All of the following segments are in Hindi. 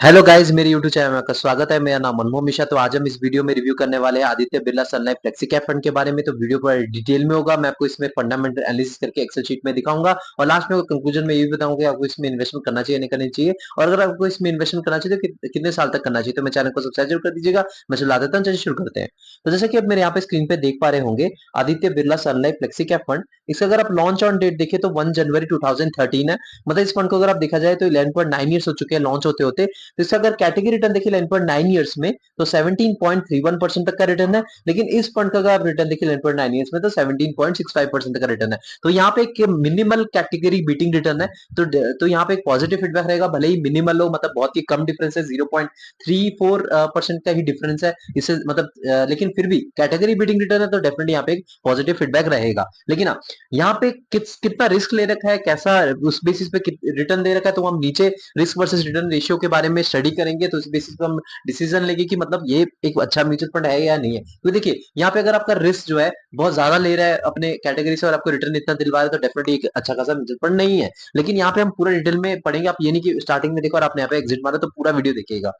हेलो गाइस, मेरे यूट्यूब चैनल में आपका स्वागत है। मेरा नाम अनुभव मिश्रा। तो आज हम इस वीडियो में रिव्यू करने वाले हैं आदित्य बिरला सन लाइफ फ्लेक्सी कैप फंड के बारे में। तो वीडियो पर डिटेल में होगा। मैं आपको इसमें फंडामेंटल एनालिसिस करके एक्सेल शीट में दिखाऊंगा और लास्ट में कंक्लूजन में ये भी बताऊंगा कि आपको इसमें इन्वेस्टमेंट करना चाहिए नहीं करनी चाहिए, और अगर आपको इसमें इन्वेस्टमेंट करना चाहिए तो कितने साल तक करना चाहिए। तो मैं चैनल को सब्सक्राइब जरूर कर दीजिएगा। मैं चला देता हूँ, चलिए शुरू करते हैं। तो जैसे कि आप मेरे यहाँ पे स्क्रीन पे देख पा रहे होंगे, आदित्य बिरला सन लाइफ फ्लेक्सी कैप फंड, इसका अगर आप लॉन्च ऑन डेट देखें तो 1 जनवरी 2013 है। मतलब इस फंड को अगर आप देखा जाए तो 11.9 ईयर्स हो चुके हैं लॉन्च होते होते। तो इसका अगर कैटेगरी रिटर्न देखिए 11.9 ईयर्स में तो 17.31% तक का रिटर्न है। लेकिन इस फंड का अगर आप रिटर्न देखिए 11.9 ईयर्स में तो 17.65% तक का रिटर्न है। तो यहाँ पे एक मिनिमल कैटेगरी बीटिंग रिटर्न है। तो यहाँ पे एक पॉजिटिव फीडबैक रहेगा, भले ही मिनिमल हो, मतलब बहुत ही कम डिफरेंस है, 0.34% का ही डिफरेंस है इससे, मतलब लेकिन फिर भी कैटेगरी बीटिंग रिटर्न है तो डेफिनेटली यहाँ पे एक पॉजिटिव फीडबैक रहेगा। लेकिन हाँ, यहाँ पे कितना रिस्क ले रखा है, कैसा उस बेसिस पे रिटर्न दे रखा है, तो हम नीचे रिस्क वर्सेस रिटर्न रेशियो के बारे में स्टडी करेंगे। तो इस बेसिस पे हम डिसीजन लेंगे कि मतलब ये एक अच्छा म्यूचुअल फंड है या नहीं है। तो देखिए यहाँ पे अगर आपका रिस्क जो है बहुत ज्यादा ले रहा है अपने कैटेगरी से और आपको रिटर्न इतना दिलवा रहा है तो डेफिनेटली एक अच्छा खासा म्यूचुअल फंड नहीं है। लेकिन यहाँ पे हम पूरा डिटेल में पढ़ेंगे। आप ये नहीं कि स्टार्टिंग में देखो और आपने यहाँ पे एग्जिट मारा, तो पूरा वीडियो देखिएगा।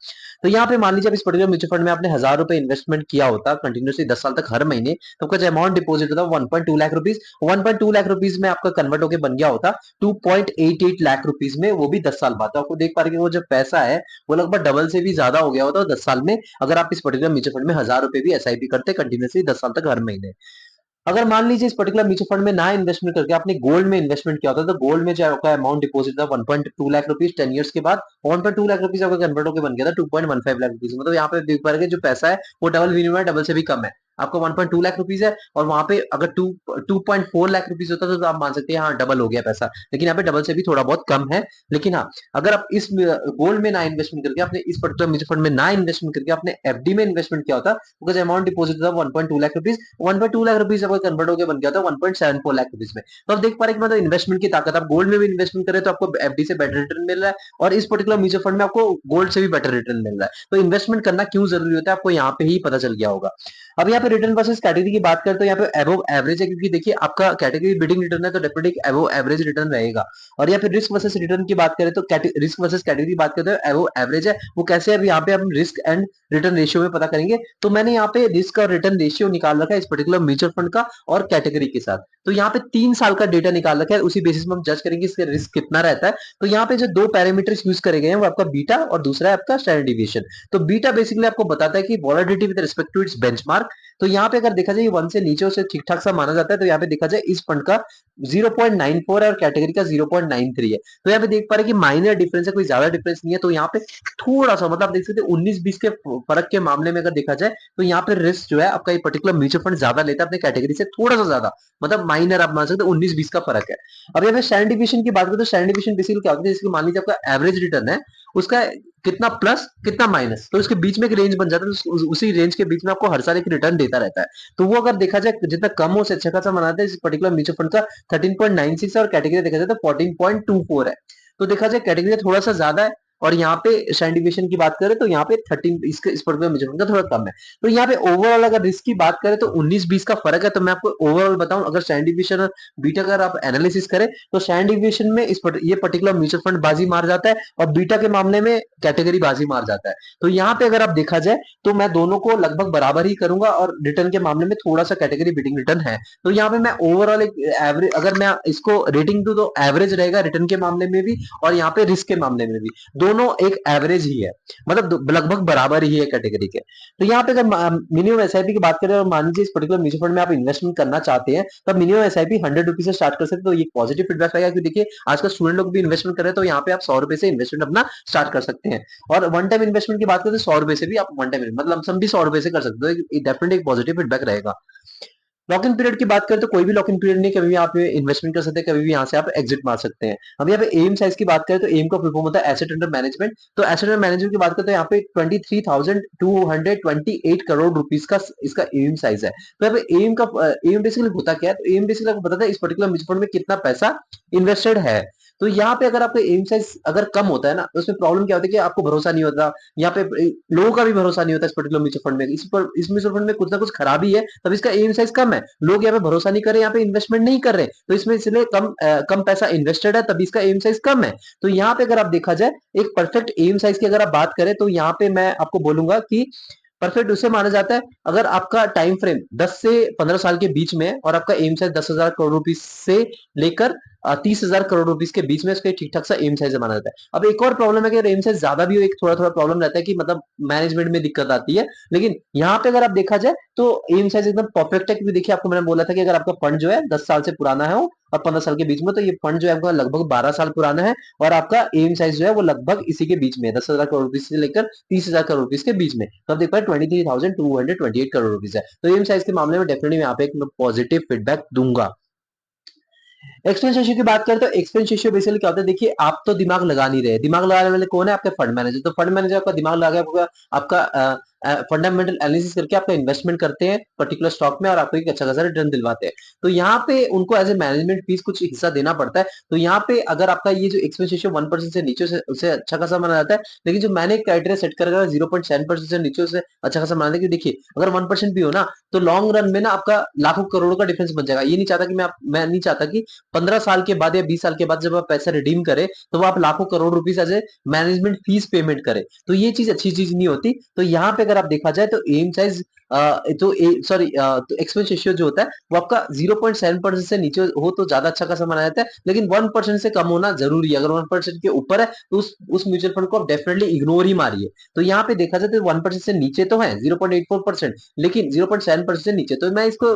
तो यहाँ पे मान लीजिए आप इस पर्टिकुलर म्यूचुअल फंड में आपने 1000 रुपए इन्वेस्टमेंट किया होता कंटिन्यूसली 10 साल तक हर महीने, तो आपका जो अमाउंट डिपॉजिट होता 1.2 लाख रुपीज, 1.2 लाख रुपीज में आपका कन्वर्ट होकर बन गया होता 2.88 लाख रुपीज में, वो भी 10 साल बाद। तो आपको देख पा रहे कि वो जो पैसा है वो लगभग डबल से भी ज्यादा हो गया होता 10 साल में, अगर आप इस पर्टिकुलर म्यूचुअल फंड में 1000 रुपए भी एसआईपी करते कंटिन्यूसली 10 साल तक हर महीने। अगर मान लीजिए इस पर्टिकुलर म्यूचुअल फंड में ना इन्वेस्टमेंट करके आपने गोल्ड में इन्वेस्टमेंट किया होता तो गोल्ड में जो आपका अमाउंट डिपॉजिट था 1.2 लाख रुपीज 10 इयर्स के बाद 1.2 लाख रुपीज आपका कन्वर्ट होकर बन गया था 2.15 लाख रुपीज। मतलब यहाँ पे देख पा रहे हैं कि जो पैसा है वो डबल मिनिमम है, डबल से भी कम है। आपको 1.2 लाख रुपीज है और वहां पे अगर 2.4 लाख रुपीज होता तो आप मान सकते हैं हाँ डबल हो गया पैसा। लेकिन यहाँ पे डबल से भी थोड़ा बहुत कम है। लेकिन हाँ, अगर आप इस गोल्ड में ना इन्वेस्टमेंट करके आपने इस पर्टिकुलर म्यूचुअल फंड में ना इन्वेस्टमेंट करके आपने एफडी में इन्वेस्टमेंट किया होता, बिकॉज अमाउंट डिपॉजिट था 1.2 लाख रुपीज, 1.2 लाख रुपीज अगर कन्वर्ट होकर बन गया था 1.74 लाख रुपीज में। तो आप देख पा रहे हैं कि मतलब इन्वेस्टमेंट की ताकत, आप गोल्ड में भी इन्वेस्टमेंट करें तो आपको एफडी से बेटर रिटर्न मिल रहा है और इस पर्टिकुलर म्यूचुअल फंड में आपको गोल्ड से भी बेटर रिटर्न मिल रहा है। तो इन्वेस्टमेंट करना क्यों जरूरी होता है आपको यहाँ पे ही पता चल गया होगा। अब यहाँ पे रिटर्न वर्सेस कैटेगरी की बात करें तो यहाँ पे एबोव एवरेज है, क्योंकि देखिए आपका कैटेगरी बिडिंग रिटर्न है तो डेफिनेटली एबोव एवरेज रिटर्न रहेगा। और यहाँ पे रिस्क वर्सेस रिटर्न की बात करें तो रिस्क वर्सेस कैटेगरी की बात करते हैं एबोव एवरेज है। वो कैसे है, अब यहाँ पे हम रिस्क एंड रिटर्न रेशियो में पता करेंगे। तो मैंने यहाँ पे रिस्क और रिटर्न रेशियो निकाल रखा है इस पर्टिकुलर म्यूचुअल फंड का और कैटेगरी के साथ। तो यहाँ पे 3 साल का डेटा निकाल रखा है, उसी बेसिस में हम जज करेंगे इसका रिस्क कितना रहता है। तो यहाँ पे जो दो पैरामीटर्स यूज करे गए हैं वो आपका बीटा और दूसरा है आपका स्टैंडर्ड डिविएशन। तो बीटा बेसिकली आपको बताता है कि volatility with respect to its benchmark. तो यहाँ पे अगर देखा जाए 1 से नीचे उसे ठीक ठाक सा माना जाता है। तो यहाँ पे देखा जाए इस फंड का 0.94 है और कैटेगरी का 0.93 है। तो यहाँ पे देख पा रहे हैं कि माइनर डिफरेंस है, कोई ज्यादा डिफरेंस नहीं है। तो यहाँ पे थोड़ा सा मतलब आप देख सकते हैं 19-20 के फर्क के मामले में अगर देखा जाए तो यहाँ पे रिस्क जो है आपका ये पर्टिकुलर म्यूचुअल फंड ज्यादा लेता है अपने कैटेगरी से थोड़ा सा ज्यादा, मतलब माइनर आप मान सकते हैं 19-20 का फर्क है। अब यहाँ पे स्टैंडर्ड डिविएशन की बात करें तो स्टैंडर्ड डिविएशन बेसिकली क्या होता है, जैसे मान लीजिए आपका एवरेज रिटर्न है, उसका कितना प्लस कितना माइनस, तो इसके बीच में एक रेंज बन जाता है। तो उसी रेंज के बीच में आपको हर साल एक रिटर्न देता रहता है। तो वो अगर देखा जाए जितना कम हो उससे अच्छा खासा मनाते हैं। इस पर्टिकुलर म्यूचुअल फंड का 13.96 है और कैटेगरी देखा जाए तो 14.24 है। तो देखा जाए कैटेगरी थोड़ा सा ज्यादा है और यहाँ पे स्टैंडर्ड डिविएशन की बात करें तो यहाँ पे 13 इसके इस पर्टिकुलर म्यूचुअल फंड का थोड़ा कम है। तो यहाँ पे ओवरऑल अगर रिस्क की बात करें तो 19-20 का फर्क है। तो मैं आपको ओवरऑल बताऊं, अगर स्टैंडर्ड डिविएशन और बीटा का अगर आप एनालिसिस करें तो स्टैंडर्ड डिविएशन में ये पर्टिकुलर म्यूचुअल फंड बाजी मार जाता है और बीटा के मामले में कैटेगरी बाजी मार जाता है। तो यहाँ पे अगर आप देखा जाए तो मैं दोनों को लगभग बराबर ही करूंगा और रिटर्न के मामले में थोड़ा सा कैटेगरी बीटिंग रिटर्न है। तो यहाँ पे मैं ओवरऑल एक एवरेज, अगर मैं इसको रेटिंग दूं तो एवरेज रहेगा रिटर्न के मामले में भी और यहाँ पे रिस्क के मामले में भी, दोनों एक एवरेज ही है, मतलब लगभग बराबर ही है कैटेगरी के। तो यहाँ पे अगर मिनिमम एसआईपी की बात करें और मान लीजिए इस पर्टिकुलर म्यूचुअल फंड में आप इन्वेस्टमेंट करना चाहते हैं तो आप मिनिमम एसआईपी 100 रुपीज से स्टार्ट कर सकते हैं। तो ये पॉजिटिव फीडबैक रहेगा कि देखिए आजकल स्टूडेंट लोग भी इन्वेस्टमेंट कर रहे हैं, तो यहाँ पे आप 100 रुपए से इन्वेस्टमेंट अपना स्टार्ट कर सकते हैं। और वन टाइम इन्वेस्टमेंट की बात करें तो 100 रुपए से भी आप वन टाइम मतलब लमसम भी 100 रुपए से कर सकते हो। डेफिनेटली एक पॉजिटिव फीडबैक रहेगा। लॉक इन पीरियड की बात करें तो कोई भी लॉक इन पीरियड नहीं, कभी भी आप इन्वेस्टमेंट कर सकते हैं, कभी भी यहाँ से आप एग्जिट मार सकते हैं। अब यहाँ पे एम साइज की बात करें तो एम का फुल फॉर्म होता है एसेट अंडर मैनेजमेंट। तो एसेट अंडर मैनेजमेंट की बात करें तो यहाँ पे 23,228 करोड़ रुपीज का इसका एम साइज है। तो यहाँ पे एम बेसिकली होता क्या है, तो एम बेसिकली आपको बताता है इस पर्टिकुलर म्यूचुअल फंड में कितना पैसा इन्वेस्टेड है। तो यहाँ पे अगर आपका एम साइज अगर कम होता है ना, तो उसमें प्रॉब्लम क्या होती है कि आपको भरोसा नहीं होता, यहाँ पे लोगों का भी भरोसा नहीं होता इस पर्टिकुलर म्यूचुअल फंड में। इस म्यूचुअल फंड में कुछ ना कुछ खराबी है, तब इसका एम साइज कम है, लोग यहाँ पे भरोसा नहीं कर रहे, यहाँ पे इन्वेस्टमेंट नहीं कर रहे, तो इसमें इसलिए कम पैसा इन्वेस्टेड है, तभी इसका एम साइज कम है। तो यहाँ पे अगर आप देखा जाए एक परफेक्ट एम साइज की अगर आप बात करें, तो यहाँ पे मैं आपको बोलूंगा कि परफेक्ट उसे माना जाता है अगर आपका टाइम फ्रेम 10 से 15 साल के बीच में है और आपका एम साइज 10,000 करोड़ रुपीस से लेकर 30,000 करोड़ रुपीस के बीच में इसका ठीक ठाक सा एम साइज माना जाता है। अब एक और प्रॉब्लम है कि अगर एम साइज ज्यादा भी हो, एक थोड़ा थोड़ा प्रॉब्लम रहता है कि मतलब मैनेजमेंट में दिक्कत आती है। लेकिन यहाँ पे अगर आप देखा जाए तो एम साइज एकदम परफेक्ट है, क्योंकि देखिए आपको मैंने बोला था कि अगर आपका फंड जो है 10 साल से पुराना है और 15 साल के बीच में, तो ये फंड जो है आपका लगभग 12 साल पुराना है और आपका एम साइज जो है वो लगभग इसी के बीच में है, 10,000 करोड़ रुपीज से लेकर 30,000 करोड़ रुपीज के बीच में। तो आप देख पाए 23,228 करोड़ रुपीज है। तो एम साइज के मामले में डेफिनेटली यहाँ पे एक पॉजिटिव फीडबैक दूंगा। एक्सपेंस रेशियो की बात करें तो एक्सपेंस रेशियो बेसिकली क्या होता है, देखिए आप तो दिमाग लगा नहीं रहे, दिमाग लगाने वाले कौन है, आपके फंड मैनेजर। तो फंड मैनेजर आपका दिमाग लगा के आपका फंडामेंटल एनालिसिस करके आपका इन्वेस्टमेंट करते हैं पर्टिकुलर स्टॉक में और आपको एक अच्छा खासा रिटर्न दिलवाते हैं। तो यहाँ पे उनको एज ए मैनेजमेंट फीस कुछ हिस्सा देना पड़ता है। तो यहाँ पे अगर आपका ये जो एक्सपेंस रेशियो 1% से नीचे से उसे अच्छा खासा माना जाता है, लेकिन जो मैंने क्राइटेरिया सेट कर 0.7% से नीचे से अच्छा खासा माना, कि देखिए अगर 1% भी हो ना, तो लॉन्ग रन में ना आपका लाखों करोड़ों का डिफरेंस बन जाएगा। ये नहीं चाहता कि मैं नहीं चाहता कि 15 साल के बाद या 20 साल के बाद जब आप पैसा रिडीम करें, तो वो आप लाखों crore rupees as a management fees payment करें। तो ये चीज अच्छी चीज नहीं होती। तो यहाँ पे अगर आप देखा जाए तो एम साइज तो सॉरी तो एक्सपेंस रेशियो जो होता है वो आपका 0.7% से नीचे हो तो ज्यादा अच्छा खासा माना जाता है, लेकिन 1% से कम होना जरूरी है। अगर 1% के ऊपर है तो उस म्यूचुअल फंड को आप डेफिनेटली इग्नोर ही मारिए। तो यहाँ पे देखा जाए तो 1% से नीचे तो है 0.84%, लेकिन 0.7% से नीचे, तो मैं इसको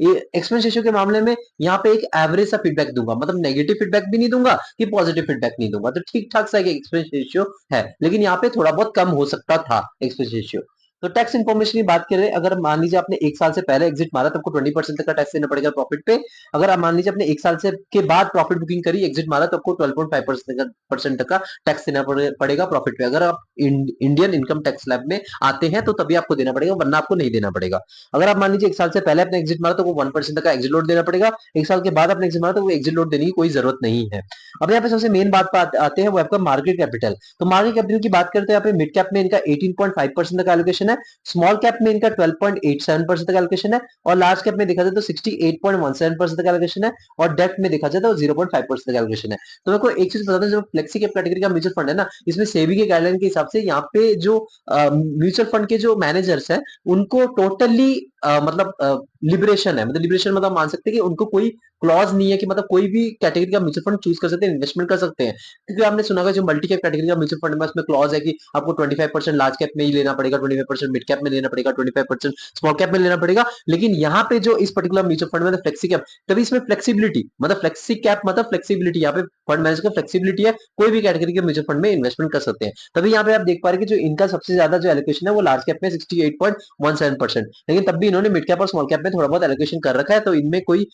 एक्सपेंस रेशियो के मामले में यहाँ पे एक एवरेज सा फीडबैक दूंगा, मतलब नेगेटिव फीडबैक भी नहीं दूंगा कि पॉजिटिव फीडबैक नहीं दूंगा। तो ठीक ठाक सा एक एक्सपेंस रेशियो है, लेकिन यहाँ पे थोड़ा बहुत कम हो सकता था एक्सपेंस रेशियो। तो टैक्स इन्फॉर्मेशन की बात करें, अगर मान लीजिए आपने 1 साल से पहले एग्जिट मारा तो आपको 20% तक का टैक्स देना पड़ेगा प्रॉफिट पे। अगर आप मान लीजिए आपने 1 साल से के बाद प्रॉफिट बुकिंग करी, एग्जिट मारा, तो आपको 12.5% तक का टैक्स देना पड़ेगा प्रॉफिट पे। अगर आप इंडियन इनकम टैक्स लैब में आते हैं तो तभी आपको देना पड़ेगा, वरना आपको नहीं देना पड़ेगा। अगर आप मान लीजिए 1 साल से पहले अपने एग्जिट मारा तो वो 1% तक का एग्जिट लोड देना पड़ेगा। 1 साल के बाद अपने एग्जिट मारा तो वो एग्जिट लोड देने की कोई जरूरत नहीं है। अब यहाँ पे सबसे मेन बात पर आते हैं, वो आपका मार्केट कैपिटल। तो मार्केट कैपिटल की बात करते हैं, यहाँ पे मिड कैप में इनका 18.5% तक एलोकेशन है, स्मॉल कैप में इनका 12.87% तक एलोकेशन है, और लार्ज कैप में देखा जाए तो 68.17% तक एलोकेशन है, और डेट में देखा जाए तो 0.5% तक एलोकेशन है। तो मेरे को एक चीज बता दें, जो फ्लेक्सी कैप कैटेगरी का म्यूचुअल फंड है ना, इसमें सेबी के गाइडलाइन के हिसाब से यहाँ पे जो म्यूचुअल फंड के जो मैनेजर्स हैं उनको टोटली मतलब लिबरेशन है, मतलब लिबरेशन मतलब मान सकते हैं कि उनको कोई क्लॉज नहीं है कि मतलब कोई भी कैटेगरी का म्यूचुअल फंड चूज कर सकते हैं, इन्वेस्टमेंट कर सकते हैं। क्योंकि आपने सुना होगा जो मल्टी कैप कैटेगरी का म्यूचुअल फंड में उसमें क्लॉज है कि आपको 25% लार्ज कैप में ही लेना पड़ेगा, 25% मिड कैप में लेना पड़ेगा, 25% स्मॉल कैप में लेना पड़ेगा। लेकिन यहाँ पे जो इस पर्टिकुलर म्यूचुअल फंड में फ्लेक्सी कैप, तभी इसमें फ्लेक्सिबिलिटी, मतलब फ्लेक्सी कैप मतलब फ्लेक्सिबिलिटी, यहाँ पे फंड मैनेजर का फ्लेक्सिबिलिटी है, कोई भी कैटेगरी के म्यूचुअल फंड में इन्वेस्टमेंट कर सकते हैं। तभी यहाँ पे आप देख पा रहे हैं कि जो इनका सबसे ज्यादा जो एलोकेशन है वो लार्ज कैप में 68.17%, लेकिन तब भी इन्होंने मिड कैप और स्मॉल कैप में थोड़ा बहुत एलोकेशन कर रखा है। तो इनमें कोई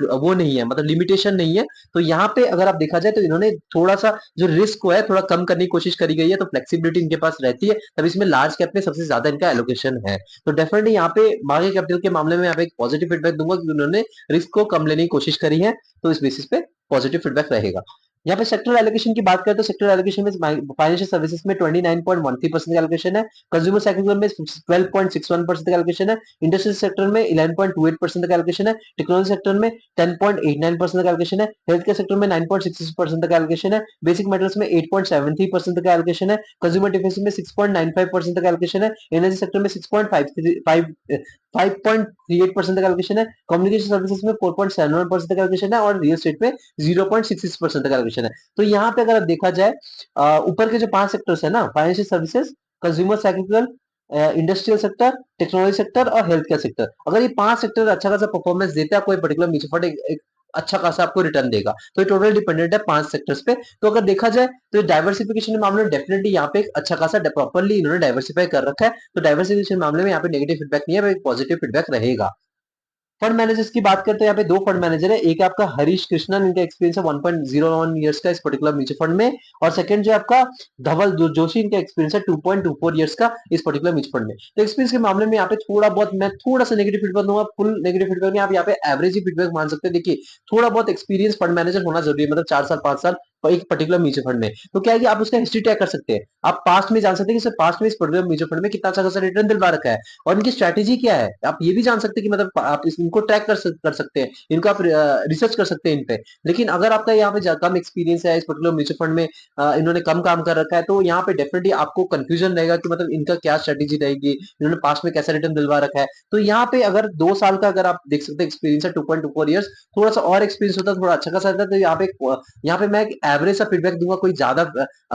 वो नहीं है, मतलब लिमिटेशन नहीं है। तो यहाँ पे अगर आप देखा जाए तो इन्होंने थोड़ा सा जो रिस्क को है थोड़ा कम करने की कोशिश करी गई है, तो फ्लेक्सिबिलिटी इनके पास रहती है, तब इसमें लार्ज कैप में सबसे ज्यादा इनका एलोकेशन है। तो डेफिनेटली यहाँ पे मार्केट कैपिटल के मामले में यहाँ पे एक पॉजिटिव फीडबैक दूंगा कि उन्होंने रिस्क को कम लेने की कोशिश करी है, तो इस बेसिस पे पॉजिटिव फीडबैक रहेगा। यहाँ पे सेक्टर एलोकेशन की बात करें तो सेक्टर एलोकेशन में फाइनेंशियल सर्विसेज में 29.13% का एलोकेशन है, कंज्यूमर सेक्टर में 12.61% का एलोकेशन है, इंडस्ट्रियल सेक्टर में 11.28% का एलोकेशन है, टेक्नोलॉजी सेक्टर में 10.89% का एलोकेशन है, हेल्थ केयर सेक्टर में 9.66% का एलोकेशन है, बेसिक मेटल्स में 8.73% का एलोकेशन है, कंज्यूमर डिफेंस में 6.95% का एलोकेशन है, एनर्जी सेक्टर में 5.38% का एलोकेशन है, कम्युनिकेशन सर्विसेज में 4.71% का एलोकेशन है, और रियल एस्टेट में 0.66% का एलोकेशन है। तो यहाँ पे अगर देखा जाए ऊपर के जो 5 सेक्टर्स है ना, financial services, consumer cyclical, industrial sector, technology sector और हेल्थ केयर सेक्टर, अगर ये 5 सेक्टर अच्छा खासा परफॉर्मेंस देता है, कोई पर्टिकुलर म्यूचुअल फंड एक अच्छा खासा आपको रिटर्न देगा। तो ये टोटल डिपेंडेंट है 5 सेक्टर्स पे। तो अगर देखा जाए तो डाइवर्सिफिकेशन के मामले में डेफिनेटली यहाँ पे एक अच्छा खासा प्रॉपर्ली इन्होंने डाइवर्सिफाई कर रखा है। तो डाइवर्सिफिकेशन मामले में यहाँ पे नेगेटिव फीडबैक नहीं है, पॉजिटिव फीडबैक रहेगा। फंड मैनेजर्स की बात करते हैं, यहाँ पे दो फंड मैनेजर है, एक है आपका हरीश कृष्णन, इनका एक्सपीरियंस है 1.01 इयर्स का इस पर्टिकुलर म्यूचुअल फंड में, और सेकंड जो है आपका धवल जोशी, इनका एक्सपीरियंस है 2.24 इयर्स का इस पर्टिकुलर म्यूचुअल फंड में। तो एक्सपीरियंस के मामले में यहाँ पे थोड़ा बहुत मैं थोड़ा सा नेगेटिव फीडबैक दूंगा, फुल नेगेटिव फीडबैक नहीं, आप यहाँ पे एवरेज ही फीडबैक मान सकते हैं। देखिए थोड़ा बहुत एक्सपीरियंस फंड मैनेजर होना जरूरी है, मतलब 4 साल 5 साल एक पर्टिकुलर म्यूचुअल फंड में। तो क्या है कि आप उसका हिस्ट्री ट्रैक कर सकते हैं, आप पास्ट में जान सकते हैं कि पास्ट में इस पर्टिकुलर म्यूचुअल फंड में कितना अच्छा खासा रिटर्न दिलवा रखा है, और इनकी स्ट्रैटेजी क्या है, आप ये भी जान सकते हैं कि मतलब आप इनको ट्रैक कर सकते हैं, इनको आप रिसर्च कर सकते हैं इन पे। लेकिन अगर आपका यहाँ पे कम एक्सपीरियंस है इस पर्टिकुलर म्यूचुअल फंड में, इन्होंने कम काम कर रखा है, तो यहाँ पे डेफिनेटली आपको कंफ्यूजन रहेगा कि मतलब इनका क्या स्ट्रेटेजी रहेगी, इन्होंने पास्ट में कैसा रिटर्न दिलवा रखा है। तो यहाँ पे अगर 2 साल का अगर आप देख सकते हैं एक्सपीरियंस है 2.24 ईयर्स, थोड़ा सा और एक्सपीरियंस होता है, थोड़ा अच्छा खासा रहता है, तो यहाँ पे मैं एक एवरेज सा फीडबैक दूंगा, कोई ज्यादा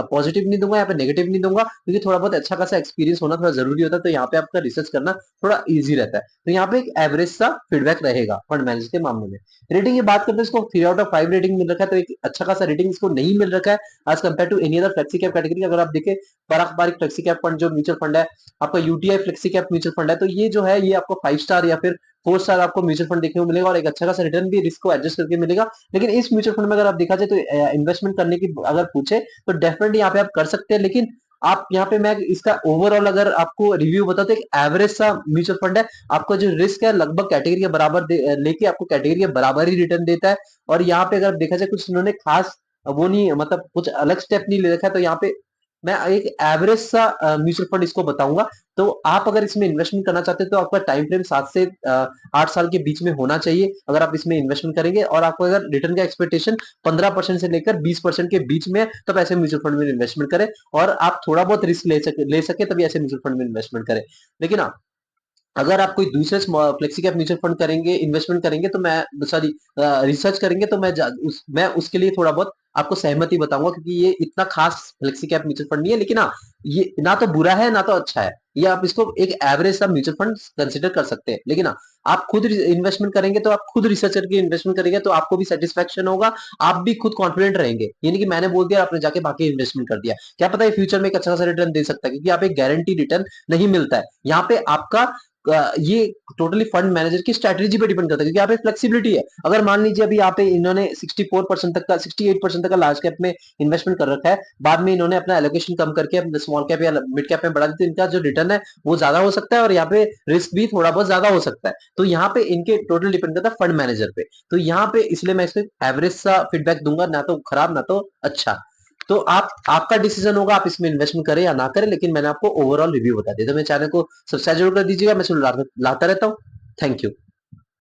पॉजिटिव नहीं दूंगा, यहाँ पे नेगेटिव नहीं दूंगा, क्योंकि थोड़ा बहुत अच्छा खासा एक्सपीरियंस होना थोड़ा जरूरी होता है, तो यहाँ पे आपका रिसर्च करना थोड़ा इजी रहता है। तो यहाँ पे एक एवरेज सा फीडबैक रहेगा फंड मैनेजर के मामले में। रेटिंग की बात करते हैं, इसको 3/5 रेटिंग मिल रखा है, तो एक अच्छा खासा रेटिंग इसको नहीं मिल रखा है as compare to any other flexi cap category. अगर आप देखें पारंपरिक फ्लेक्सी कैप फंड जो म्यूचुअल फंड है, आपका UTI flexi cap mutual fund है, तो ये जो है ये आपको 5 स्टार या फिर 4 स्टार आपको म्यूचुअल फंड देखने को मिलेगा, और एक अच्छा खासा रिटर्न भी रिस्क को एडजस्ट करके मिलेगा। लेकिन इस म्यूचुअल फंड में अगर आप देखा जाए तो इन्वेस्टमेंट करने की अगर पूछे तो डेफिनेटली यहाँ पे आप कर सकते हैं, लेकिन आप यहाँ पे मैं इसका ओवरऑल अगर आपको रिव्यू बताऊं तो एक एवरेज सा म्यूचुअल फंड है। आपका जो रिस्क है लगभग कैटेगरी के बराबर लेके आपको कैटेगरी के बराबर ही रिटर्न देता है। और यहाँ पे अगर देखा जाए कुछ इन्होंने खास वो नहीं, मतलब कुछ अलग स्टेप नहीं ले रखा है, तो यहाँ पे मैं एक एवरेज सा म्यूचुअल फंड इसको बताऊंगा। तो आप अगर इसमें इन्वेस्टमेंट करना चाहते हैं तो आपका टाइम फ्रेम 7 से 8 साल के बीच में होना चाहिए अगर आप इसमें इन्वेस्टमेंट करेंगे, और आपको अगर रिटर्न का एक्सपेक्टेशन 15% से लेकर 20% के बीच में है, तब ऐसे म्यूचुअल फंड में इन्वेस्टमेंट करें, और आप थोड़ा बहुत रिस्क ले सके तभी ऐसे म्यूचुअल फंड में इन्वेस्टमेंट करें। लेकिन हाँ, अगर आप कोई दूसरे फ्लेक्सी कैप म्यूचुअल फंड करेंगे, इन्वेस्टमेंट करेंगे, तो मैं सॉरी रिसर्च करेंगे, तो मैं उसके लिए थोड़ा बहुत आपको सहमति बताऊंगा, क्योंकि ये इतना खास फ्लेक्सी कैप म्यूचुअल फंड नहीं है, लेकिन हाँ ये ना तो बुरा है ना तो अच्छा है, ये आप इसको एक एवरेज सा म्यूचुअल फंड कंसिडर कर सकते हैं। लेकिन हाँ, आप खुद इन्वेस्टमेंट करेंगे तो आप खुद रिसर्च करके इन्वेस्टमेंट करेंगे तो आपको भी सेटिस्फेक्शन होगा, आप भी खुद कॉन्फिडेंट रहेंगे, ये नहीं कि मैंने बोल दिया आपने जाके बाकी इन्वेस्टमेंट कर दिया, क्या पता है फ्यूचर में एक अच्छा खासा रिटर्न दे सकता है, क्योंकि आप एक गारंटी रिटर्न नहीं मिलता है यहाँ पे आपका। ये टोटली फंड मैनेजर की स्ट्रेटेजी पे डिपेंड करता है, क्योंकि यहाँ पे फ्लेक्सिबिलिटी है। अगर मान लीजिए अभी यहाँ पे इन्होंने 64% तक का 68% तक का लार्ज कैप में इन्वेस्टमेंट कर रखा है, बाद में इन्होंने अपना एलोकेशन कम करके अपने स्मॉल कैप या मिड कैप में बढ़ा दी, तो इनका जो रिटर्न है वो ज्यादा हो सकता है, और यहाँ पे रिस्क भी थोड़ा बहुत ज्यादा हो सकता है। तो यहाँ पे इनके टोटल डिपेंड करता है फंड मैनेजर पे। तो यहाँ पे इसलिए मैं इसको एवरेज सा फीडबैक दूंगा, ना तो खराब ना तो अच्छा। तो आपका डिसीजन होगा आप इसमें इन्वेस्टमेंट करें या ना करें, लेकिन मैंने आपको ओवरऑल रिव्यू बता दिया। तो मेरे चैनल को सब्सक्राइब जरूर कर दीजिएगा, मैं लाता रहता हूँ। Thank you.